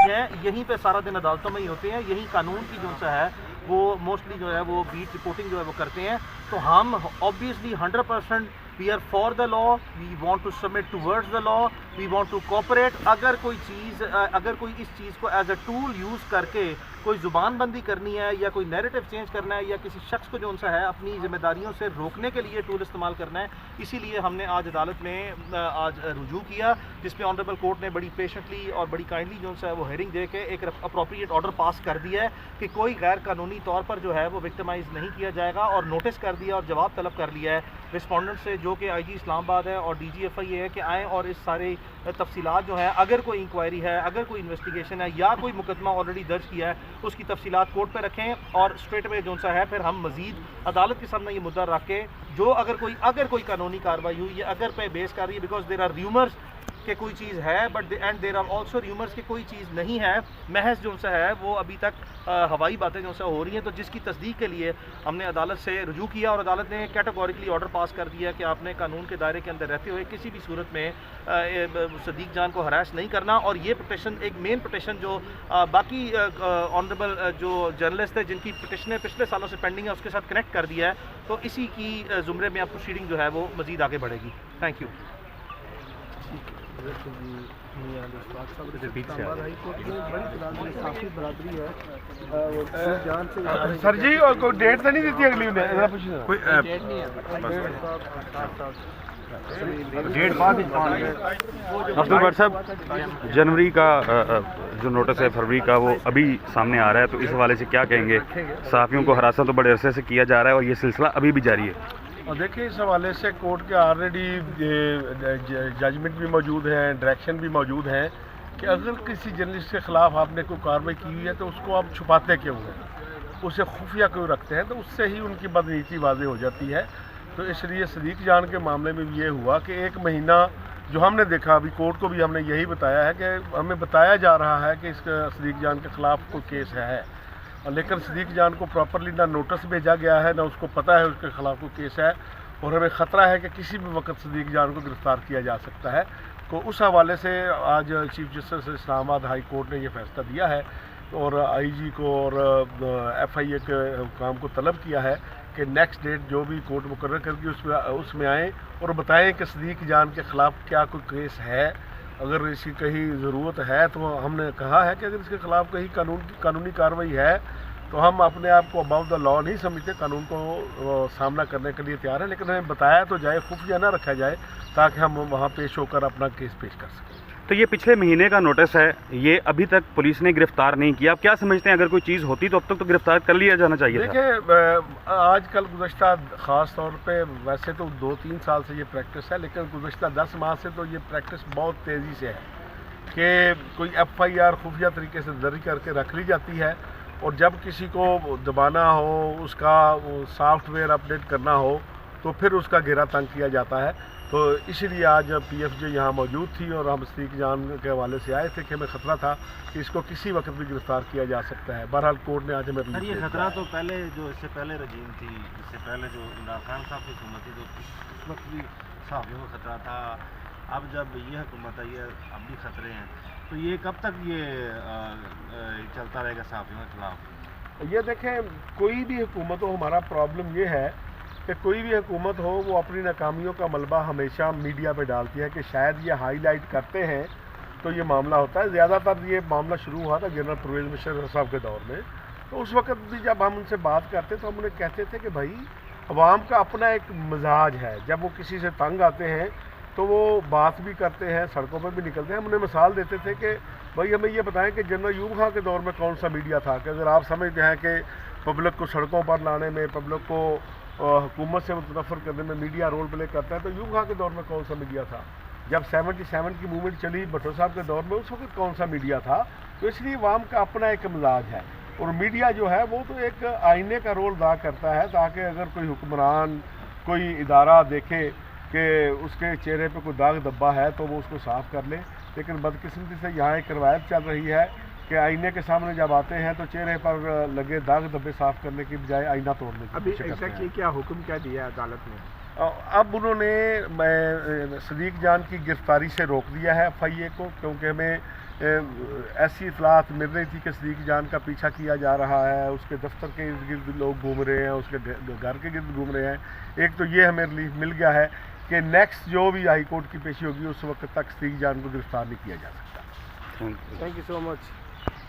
हैं, यहीं पे सारा दिन अदालतों में ही होते हैं, यही कानून की जो सा है वो मोस्टली जो है वो बीट रिपोर्टिंग जो है वो करते हैं। तो हम obviously 100% we are for the law, we want to submit towards the law, we want to cooperate. अगर कोई इस चीज़ को एज अ टूल यूज़ करके कोई ज़ुबान बंदी करनी है या कोई नैरेटिव चेंज करना है या किसी शख्स को जो उनसा है अपनी जिम्मेदारियों से रोकने के लिए टूल इस्तेमाल करना है, इसीलिए हमने आज अदालत में आज रुजू किया, जिसमें ऑनरेबल कोर्ट ने बड़ी पेशेंटली और बड़ी काइंडली जो है वो हेयरिंग दे के एक अप्रोप्रिएट ऑर्डर पास कर दिया है कि कोई गैर कानूनी तौर पर जो है वो विक्टिमाइज नहीं किया जाएगा, और नोटिस कर दिया और जवाब तलब कर लिया है रिस्पोंडेंट से, जो कि IG इस्लामाबाद है और DGFI है, कि आएँ और इस सारे तफसीलात जो है, अगर कोई इंक्वायरी है, अगर कोई इन्वेस्टिगेशन है या कोई मुकदमा ऑलरेडी दर्ज किया है, उसकी तफसीलात कोर्ट पे रखें और स्ट्रेट वे जो सा है फिर हम मजीद अदालत के सामने ये मुद्दा रख के जो अगर कोई कानूनी कार्रवाई हुई है, अगर पे बेस कर रही है, बिकॉज देर आर र्यूमर्स कि कोई चीज़ है but and there are also rumours कि कोई चीज़ नहीं है, महज जो सा है वो अभी तक हवाई बातें जो सा हो रही हैं, तो जिसकी तस्दीक के लिए हमने अदालत से रुजू किया और अदालत ने कैटेगोरिकली ऑर्डर पास कर दिया कि आपने कानून के दायरे के अंदर रहते हुए किसी भी सूरत में सदीक जान को हरास नहीं करना। और ये पिटिशन एक मेन पिटिशन जो बाकी ऑनरेबल जो जर्नलिस्ट है जिनकी पिटिशनें पिछले सालों से पेंडिंग है उसके साथ कनेक्ट कर दिया है, तो इसी की ज़ुमरे में अब प्रोसीडिंग जो है वो मज़ीद आगे बढ़ेगी। Thank you. सर जी और कोई डेट तो नहीं दी थी अगली कोई डेट बाद अब्दुल बर साहब, जनवरी का जो नोटिस है फरवरी का वो अभी सामने आ रहा है, तो इस हवाले से क्या कहेंगे? सहाफ़ियों को हरासा तो बड़े अरसे से किया जा रहा है और ये सिलसिला अभी भी जारी है। और देखिए इस हवाले से कोर्ट के ऑलरेडी जजमेंट भी मौजूद हैं, डायरेक्शन भी मौजूद हैं कि अगर किसी जर्नलिस्ट के ख़िलाफ़ आपने कोई कार्रवाई की हुई है तो उसको आप छुपाते क्यों हैं, उसे खुफिया क्यों रखते हैं, तो उससे ही उनकी बदनीति वाज़ेह हो जाती है। तो इसलिए सदीक जान के मामले में भी ये हुआ कि 1 महीना जो हमने देखा, अभी कोर्ट को भी हमने यही बताया है कि हमें बताया जा रहा है कि इसका सदीक जान के ख़िलाफ़ कोई केस है, लेकिन सदीक जान को प्रॉपरली ना नोटिस भेजा गया है, ना उसको पता है उसके ख़िलाफ़ कोई केस है, और हमें ख़तरा है कि किसी भी वक्त सदीक जान को गिरफ़्तार किया जा सकता है। तो उस हवाले से आज chief justice Islamabad high court ने यह फ़ैसला दिया है और IG को और FIA के हुकाम को तलब किया है कि नेक्स्ट डेट जो भी कोर्ट मुकर्रर करके उसमें आएँ और बताएँ कि सदीक जान के ख़िलाफ़ क्या कोई केस है। अगर इसकी कहीं ज़रूरत है तो हमने कहा है कि अगर इसके ख़िलाफ़ कहीं कानूनी कार्रवाई है तो हम अपने आप को अबाउट द लॉ नहीं समझते, कानून को सामना करने के लिए तैयार है, लेकिन हमें बताया तो जाए, खुफिया ना रखा जाए, ताकि हम वहाँ पेश होकर अपना केस पेश कर सकें। तो ये पिछले महीने का नोटिस है, ये अभी तक पुलिस ने गिरफ्तार नहीं किया। आप क्या समझते हैं, अगर कोई चीज़ होती तो अब तक तो गिरफ्तार कर लिया जाना चाहिए? देखिए आजकल गुज़श्ता ख़ास तौर पे वैसे तो 2-3 साल से ये प्रैक्टिस है, लेकिन गुज़श्ता 10 माह से तो ये प्रैक्टिस बहुत तेज़ी से है कि कोई FIR खुफिया तरीके से दर्ज करके रख ली जाती है और जब किसी को दबाना हो, उसका सॉफ्टवेयर अपडेट करना हो तो फिर उसका घेरा तंग किया जाता है। तो इसीलिए आज PFJ यहाँ मौजूद थी और हम सदीक जान के हवाले से आए थे कि हमें ख़तरा था कि इसको किसी वक्त भी गिरफ़्तार किया जा सकता है। बहरहाल कोर्ट ने आज हमें सर ये खतरा तो पहले जो इससे पहले रजीम थी, इससे पहले जो इमरान खान साहब की हुकूमत थी, तो उस वक्त भी सहाफ़ियों को खतरा था। अब जब ये हुकूमत आई है अब भी खतरे हैं, तो ये कब तक ये चलता रहेगा सहाफ़ियों के खिलाफ? ये देखें, कोई भी हुकूमत हो, हमारा प्रॉब्लम ये है कि कोई भी हुकूमत हो वो अपनी नाकामियों का मलबा हमेशा मीडिया पे डालती है कि शायद ये हाईलाइट करते हैं तो ये मामला होता है। ज़्यादातर ये मामला शुरू हुआ था जनरल परवेज़ मुशर्रफ साहब के दौर में, तो उस वक्त भी जब हम उनसे बात करते तो हम उन्हें कहते थे कि भाई अवाम का अपना एक मिजाज है, जब वो किसी से तंग आते हैं तो वो बात भी करते हैं, सड़कों पर भी निकलते हैं। हम उन्हें मिसाल देते थे कि भाई हमें ये बताएं कि जनरल यूब खां के दौर में कौन सा मीडिया था, कि अगर आप समझते हैं कि पब्लिक को सड़कों पर लाने में, पब्लिक को हुकूमत से मुतनफ़र करने में मीडिया रोल प्ले करता है, तो यूब खां के दौर में कौन सा मीडिया था? जब 77 की मूवमेंट चली भुट्टो साहब के दौर में, उस वक्त कौन सा मीडिया था? तो इसलिए अवाम का अपना एक मिजाज है और मीडिया जो है वो तो एक आईने का रोल अदा करता है, ताकि अगर कोई हुक्मरान, कोई इदारा देखे कि उसके चेहरे पे कोई दाग धब्बा है तो वो उसको साफ़ कर ले। लेकिन बदकिस्मती से यहाँ एक रवायत चल रही है कि आईने के सामने जब आते हैं तो चेहरे पर लगे दाग धब्बे साफ़ करने की बजाय आईना तोड़ने की कोशिश करते हैं। अभी क्या हुक्म क्या दिया अदालत ने? अब उन्होंने सदीक जान की गिरफ्तारी से रोक दिया है FIA को, क्योंकि हमें ایسی اطلاعات مل رہی تھی کہ صدیق جان کا پیچھا کیا جا رہا ہے، اس کے دفتر کے ارد گرد لوگ گھوم رہے ہیں، اس کے گھر کے گرد گھوم رہے ہیں. ایک تو یہ ہمیں ریلیف مل گیا ہے کہ نیکسٹ جو بھی ہائی کورٹ کی پیشی ہوگی اس وقت تک صدیق جان کو گرفتار نہیں کیا جا سکتا. Thank you so much.